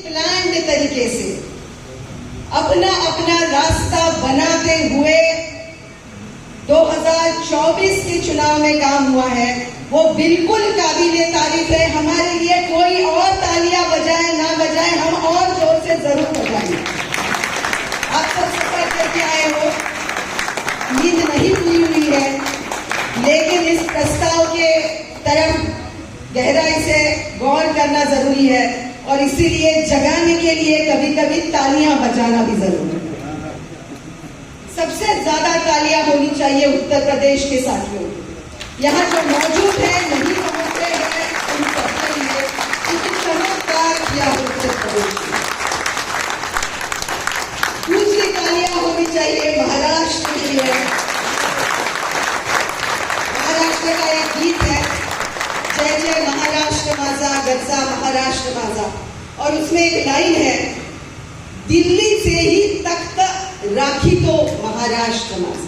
Planned तरीके से अपना अपना रास्ता बनाते हुए 2024 के चुनाव में काम हुआ है, वो बिल्कुल काबिले तारीफ है। हमारे लिए कोई और तालियां बजाए ना बजाए, हम और जोर से जरूर बजाएंगे। आप सब सफर करके आए हो, नींद नहीं पूरी हुई है, लेकिन इस प्रस्ताव के तरफ गहराई से गौर करना जरूरी है और इसीलिए जगाने के लिए कभी कभी तालियां बजाना भी जरूरी है। सबसे ज्यादा तालियां होनी चाहिए उत्तर प्रदेश के साथियों की। यहाँ जो मौजूद है, नहीं पहुंचे हैं, उन सबके लिए कुछ चमत्कार किया है उत्तर प्रदेश में। दूसरी तालियां होनी चाहिए महाराष्ट्र के लिए। महाराष्ट्र का एक गीत है, जय जय महाराष्ट्र माझा, गरजा महाराष्ट्र माझा, और उसमें एक लाइन है, दिल्ली से ही तख्त राखी तो महाराष्ट्र माझा,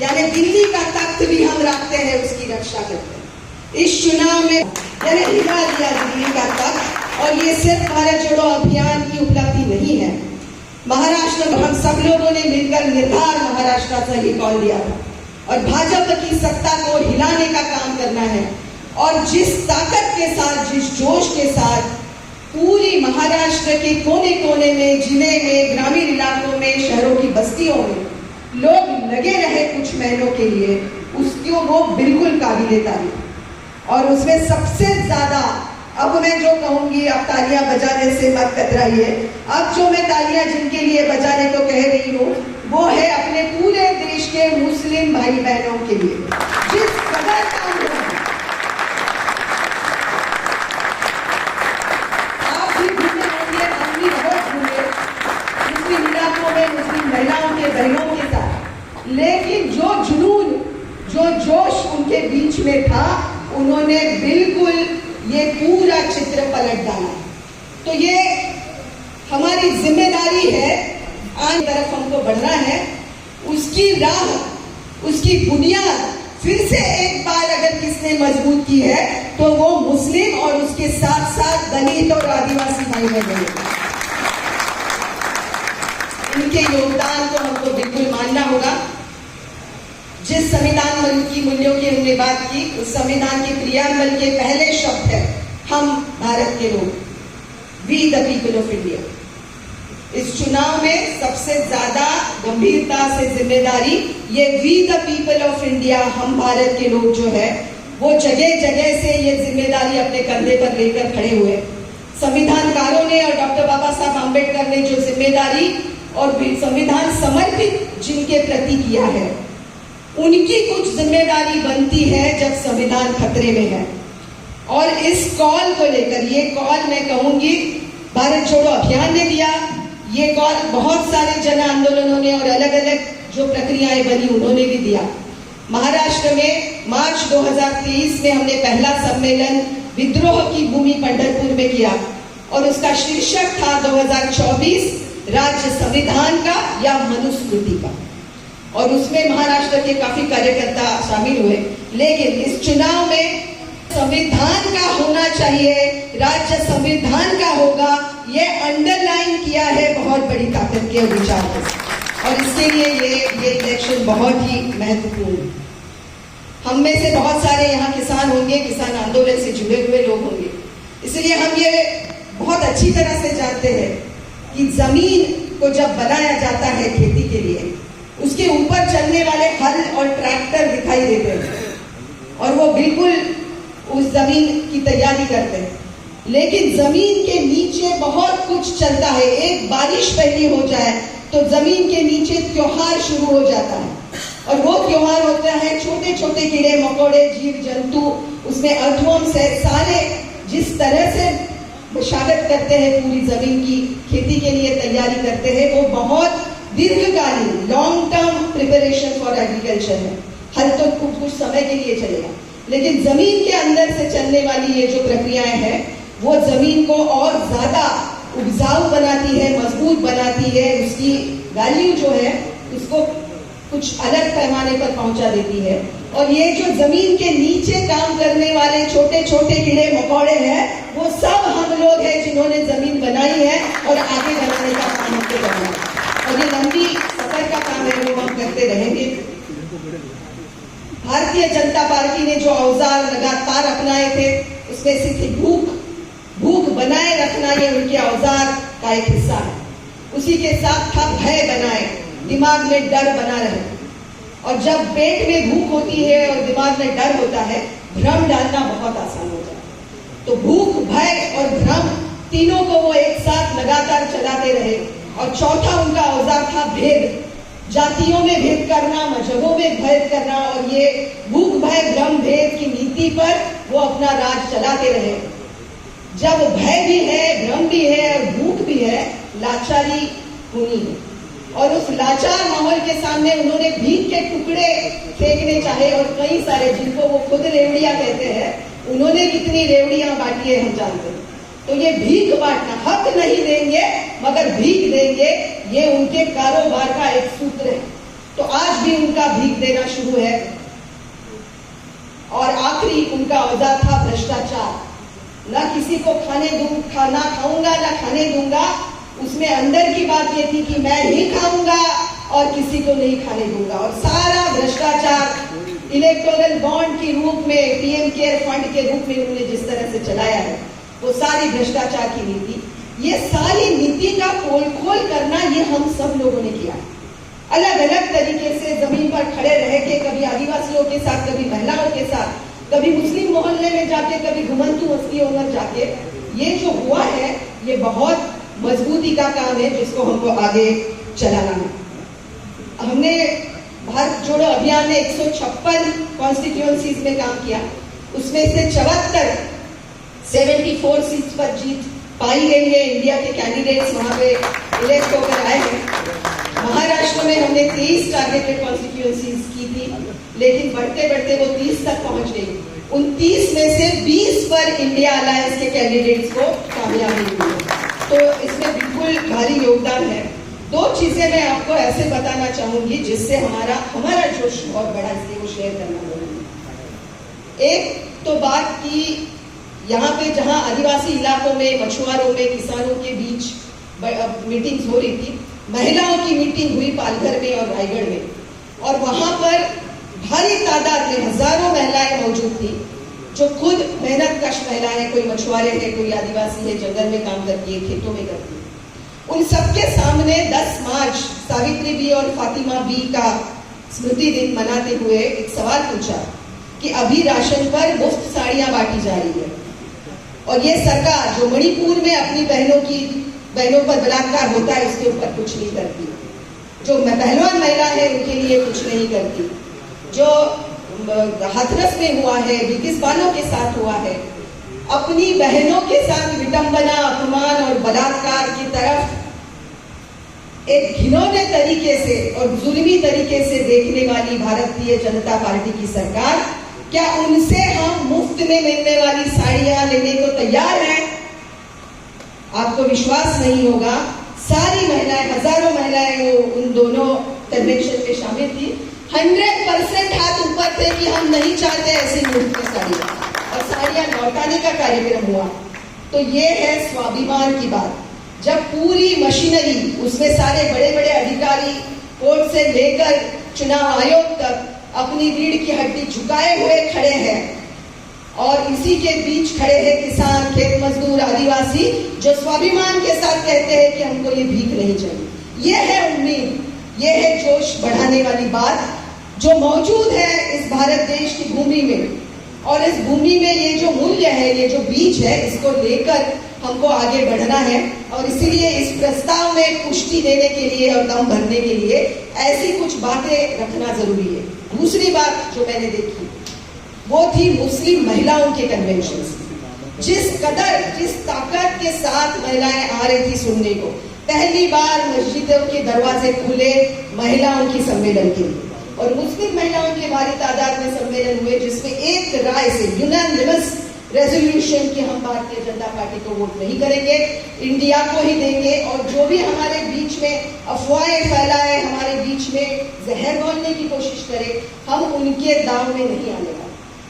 यानी दिल्ली का तख्त भी हम रखते हैं, उसकी रक्षा करते हैं। इस चुनाव में यानी हिला दिया दिल्ली का तख्त, और ये सिर्फ भारत जोड़ो अभियान की उपलब्धि नहीं है। महाराष्ट्र में हम सब लोगों ने मिलकर निर्धार महाराष्ट्र से ही कॉल दिया था और भाजपा की सत्ता को हिलाने का काम करना है। और जिस ताकत के साथ, जिस जोश के साथ पूरी महाराष्ट्र के कोने कोने में, जिले में, ग्रामीण इलाकों में, शहरों की बस्तियों में लोग लगे रहे कुछ महीनों के लिए, उसको वो बिल्कुल काबिले तारीफ। और उसमें सबसे ज्यादा, अब मैं जो कहूंगी, अब तालियां बजाने से मत कतराइए, अब जो मैं तालियां जिनके लिए बजाने को कह रही हूँ वो है अपने पूरे देश के मुस्लिम भाई बहनों के लिए। जिस कदर काम हो, आप भी भूले होंगे, हम भी बहुत भूले मुस्लिम इलाकों में मुस्लिम महिलाओं के बहनों के साथ, लेकिन जो जुनून, जो जोश उनके बीच में था, उन्होंने बिल्कुल ये पूरा चित्र पलट डाला। तो ये हमारी जिम्मेदारी है, आज तरफ हमको बढ़ना है, उसकी राह, उसकी बुनियाद फिर से एक बार अगर किसने मजबूत की है तो वो मुस्लिम और उसके साथ साथ दलित और आदिवासी भाई बहन हैं। इनके योगदान को हमको बिल्कुल मानना होगा। जिस संविधान की मूल्यों की हमने बात की, उस संविधान के प्रियम्बल के पहले शब्द है, हम भारत के लोग, we the people of India. इस चुनाव में सबसे ज्यादा गंभीरता से जिम्मेदारी ये we the people of India, हम भारत के लोग जो है, वो जगह जगह से ये जिम्मेदारी अपने कंधे पर लेकर खड़े हुए। संविधानकारों ने और डॉक्टर बाबा साहब आम्बेडकर ने जो जिम्मेदारी और संविधान समर्पित जिनके प्रति किया है, उनकी कुछ जिम्मेदारी बनती है जब संविधान खतरे में है। और इस कॉल को लेकर, ये कॉल मैं कहूंगी भारत छोड़ो अभियान ने दिया, ये कॉल बहुत सारे जन आंदोलनों ने और अलग अलग जो प्रक्रियाएं बनी उन्होंने भी दिया। महाराष्ट्र में मार्च 2023 में हमने पहला सम्मेलन विद्रोह की भूमि पंढरपुर में किया और उसका शीर्षक था 2024 राज्य संविधान का या मनुस्मृति का, और उसमें महाराष्ट्र के काफी कार्यकर्ता शामिल हुए। लेकिन इस चुनाव में संविधान का होना चाहिए, राज्य संविधान का होगा, ये अंडरलाइन किया है बहुत बड़ी ताकत के विचार के, और इसके लिए ये इलेक्शन बहुत ही महत्वपूर्ण है। हम में से बहुत सारे यहाँ किसान होंगे, किसान आंदोलन से जुड़े हुए लोग होंगे, इसलिए हम ये बहुत अच्छी तरह से जानते हैं कि जमीन को जब बनाया जाता है खेती के लिए, उसके ऊपर चलने वाले हल और ट्रैक्टर दिखाई देते हैं और वो बिल्कुल उस जमीन की तैयारी करते हैं। लेकिन जमीन के नीचे बहुत कुछ चलता है। एक बारिश पहली हो जाए तो जमीन के नीचे त्योहार शुरू हो जाता है, और वो त्योहार होता है छोटे छोटे कीड़े मकोड़े, जीव जंतु, उसमें अर्थवर्म्स है, सारे जिस तरह से मशागत करते हैं, पूरी जमीन की खेती के लिए तैयारी करते हैं, वो बहुत दीर्घकालीन long term preparation for agriculture है। हल तो कुछ समय के लिए चलेगा, लेकिन जमीन के अंदर से चलने वाली ये जो प्रक्रियाएं हैं, वो जमीन को और ज्यादा उपजाऊ बनाती है, मजबूत बनाती है, उसकी वैल्यू जो है उसको कुछ अलग पैमाने पर पहुंचा देती है। और ये जो जमीन के नीचे काम करने वाले छोटे छोटे कीड़े मकोड़े हैं, वो सब हम लोग हैं जिन्होंने जमीन बनाई है भारतीय जनता पार्टी ने जो औजार लगातार अपनाए थे उसमें से थी भूख बनाए रखना, ये उनके औजार का एक हिस्सा है। उसी के साथ था भय बनाए, दिमाग में डर बना रहे। और जब पेट में भूख होती है और दिमाग में डर होता है, भ्रम डालना बहुत आसान हो जाता है। तो भूख, भय और भ्रम तीनों को वो एक साथ लगातार चलाते रहे। और चौथा उनका औजार था भेद, जातियों में भेद करना, मजहबों में भेद करना। और ये भूख, भय, भ्रम, भेद की नीति पर वो अपना राज चलाते रहे। जब भय भी है, भ्रम भी है और भूख भी है, लाचारी होनी है। और उस लाचार माहौल के सामने उन्होंने भीख के टुकड़े फेंकने चाहे, और कई सारे, जिनको वो खुद रेवड़ियां कहते हैं, उन्होंने कितनी रेवड़ियां बांटी है हम जानते हैं। तो ये भीख बांटना, हक नहीं देंगे मगर भीख देंगे, ये उनके कारोबार का एक सूत्र है। तो आज भी उनका भीख देना शुरू है। और आखिरी उनका औजार था भ्रष्टाचार। ना किसी को खाना खाऊंगा ना खाने दूंगा। उसमें अंदर की बात ये थी कि मैं ही खाऊंगा और किसी को नहीं खाने दूंगा। और सारा भ्रष्टाचार इलेक्टोरल बॉन्ड के रूप में, पीएम केयर फंड के रूप में उन्होंने जिस तरह से चलाया है, वो सारी भ्रष्टाचार की नीति, ये सारी नीति का पोल खोल करना ये हम सब लोगों ने किया। अलग अलग तरीके से जमीन पर खड़े रह के, कभी आदिवासियों के साथ, कभी महिलाओं के साथ, कभी मुस्लिम मोहल्ले में जाके, कभी घुमंतू मस्तियों में जाके, ये जो हुआ है ये बहुत मजबूती का काम है जिसको हमको आगे चलाना है। हमने भारत जोड़ो अभियान में 156 कॉन्स्टिट्यूएंसीज में काम किया। उसमें से 74 सीट्स पर जीत पाई गई है। इंडिया के कैंडिडेट्स वहां पे इलेक्ट होकर आए हैं। महाराष्ट्र में हमने 23 टारगेटेड कॉन्स्टिट्यूएंसीज की थी, लेकिन बढ़ते बढ़ते वो 30 तक पहुंच गई। उन 30 में से 20 पर इंडिया अलायंस के कैंडिडेट्स को कामयाबी मिली। तो इसमें बिल्कुल भारी योगदान है। दो चीजें मैं आपको ऐसे बताना चाहूंगी जिससे हमारा जोश बहुत बड़ा, इसलिए वो शेयर करना जरूरी। एक तो बात की, यहाँ पे जहाँ आदिवासी इलाकों में, मछुआरों में, किसानों के बीच मीटिंग्स हो रही थी, महिलाओं की मीटिंग हुई पालघर में और रायगढ़ में। और वहां पर भारी तादाद में हजारों महिलाएं मौजूद थी जो खुद मेहनत कश महिलाएं, कोई मछुआरे है, कोई आदिवासी है, जंगल में काम करती है, खेतों में करती है। उन सबके सामने 10 मार्च सावित्री बी और फातिमा बी का स्मृति दिन मनाते हुए एक सवाल पूछा कि अभी राशन पर मुफ्त साड़ियां बांटी जा रही है और ये सरकार जो मणिपुर में अपनी बहनों पर बलात्कार होता है उसके ऊपर कुछ नहीं करती, जो पहलवान महिला है उनके लिए कुछ नहीं करती, जो हाथरस में हुआ है, बिकिसबानों के साथ हुआ है, अपनी बहनों के साथ विडंबना, अपमान और बलात्कार की तरफ एक घिनौने तरीके से और जुल्मी तरीके से देखने वाली भारतीय जनता पार्टी की सरकार, क्या उनसे हम मुफ्त में मिलने वाली साड़ियां लेने को तैयार हैं? आपको विश्वास नहीं होगा, सारी महिलाएं, हजारों महिलाएं उन दोनों कन्वेंशन में शामिल थी। 100% हाथ ऊपर थे कि हम नहीं चाहते ऐसी मुफ्त में साड़ियां, और साड़ियां लौटाने का कार्यक्रम हुआ। तो ये है स्वाभिमान की बात। जब पूरी मशीनरी, उसमें सारे बड़े बड़े अधिकारी, कोर्ट से लेकर चुनाव आयोग तक अपनी रीढ़ की हड्डी झुकाए हुए खड़े हैं, और इसी के बीच खड़े हैं किसान, खेत मजदूर, आदिवासी, जो स्वाभिमान के साथ कहते हैं कि हमको ये भीख नहीं चाहिए। ये है उम्मीद, ये है जोश बढ़ाने वाली बात जो मौजूद है इस भारत देश की भूमि में। और इस भूमि में ये जो मूल्य है, ये जो बीज है, इसको लेकर हमको आगे बढ़ना है। और इसीलिए इस प्रस्ताव में पुष्टि देने के लिए और दम भरने के लिए ऐसी कुछ बातें रखना जरूरी है। दूसरी बात जो मैंने देखी वो थी मुस्लिम महिलाओं के कन्वेंशन। जिस ताकत के साथ महिलाएं आ रही थी सुनने को, पहली बार मस्जिदों के दरवाजे खुले महिलाओं की सम्मेलन के लिए, और मुस्लिम महिलाओं के भारी तादाद में सम्मेलन हुए, जिसमें एक राय से यूनानिमस रेजोल्यूशन कि हम भारतीय जनता पार्टी को वोट नहीं करेंगे, इंडिया को ही देंगे। और जो भी हमारे बीच में अफवाहें फैलाए, हमारे बीच में जहर घोलने की कोशिश करे, हम उनके दाव में नहीं आने वाले।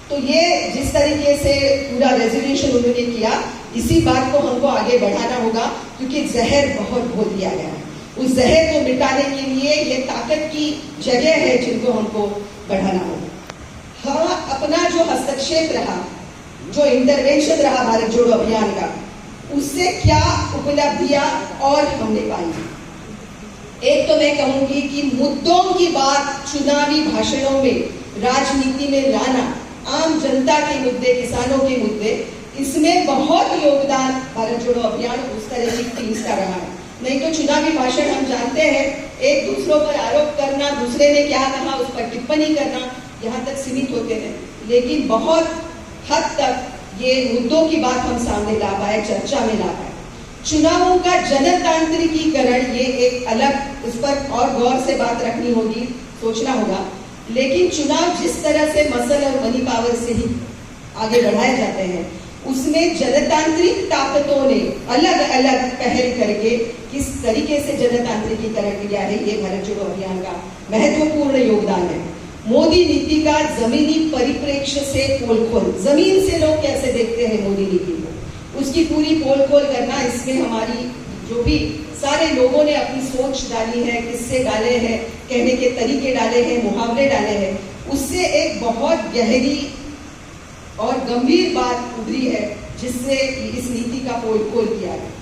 तो ये जिस तरीके से पूरा रेजोल्यूशन उन्होंने किया, इसी बात को हमको आगे बढ़ाना होगा, क्योंकि जहर बहुत घोल दिया गया है। उस जहर को मिटाने के लिए ये ताकत की जगह है जिनको हमको बढ़ाना होगा। हाँ, अपना जो हस्तक्षेप रहा, जो इंटरवेंशन रहा भारत जोड़ो अभियान का, उससे क्या उपलब्धियां और हमने पाई। एक तो मैं कहूंगी कि मुद्दों की बात चुनावी भाषणों में, राजनीति में लाना, आम जनता के मुद्दे, किसानों के मुद्दे, इसमें बहुत योगदान भारत जोड़ो अभियान उस तरह की टीम्स का रहा है। नहीं तो चुनावी भाषण हम जानते हैं, एक दूसरों पर आरोप करना, दूसरे ने क्या कहा उस पर टिप्पणी करना, यहाँ तक सीमित होते हैं। लेकिन बहुत हद तक ये मुद्दों की बात हम सामने ला पाए, चर्चा में ला पाए। चुनावों का जनतांत्रिकीकरण, ये एक अलग, उस पर और गौर से बात रखनी होगी, सोचना होगा। लेकिन चुनाव जिस तरह से मसल और मनी पावर से ही आगे बढ़ाए जाते हैं, उसमें जनतांत्रिक ताकतों ने अलग अलग पहल करके किस तरीके से जनतांत्रिकीकरण किया है, ये भारत जोड़ो अभियान का महत्वपूर्ण योगदान है। मोदी नीति का जमीनी परिप्रेक्ष्य से पोलखोल, जमीन से लोग कैसे देखते हैं मोदी नीति को, उसकी पूरी पोलखोल करना, इसमें हमारी जो भी सारे लोगों ने अपनी सोच डाली है, किस्से डाले हैं, कहने के तरीके डाले हैं, मुहावरे डाले हैं, उससे एक बहुत गहरी और गंभीर बात उभरी है, जिससे इस नीति का पोलखोल किया है।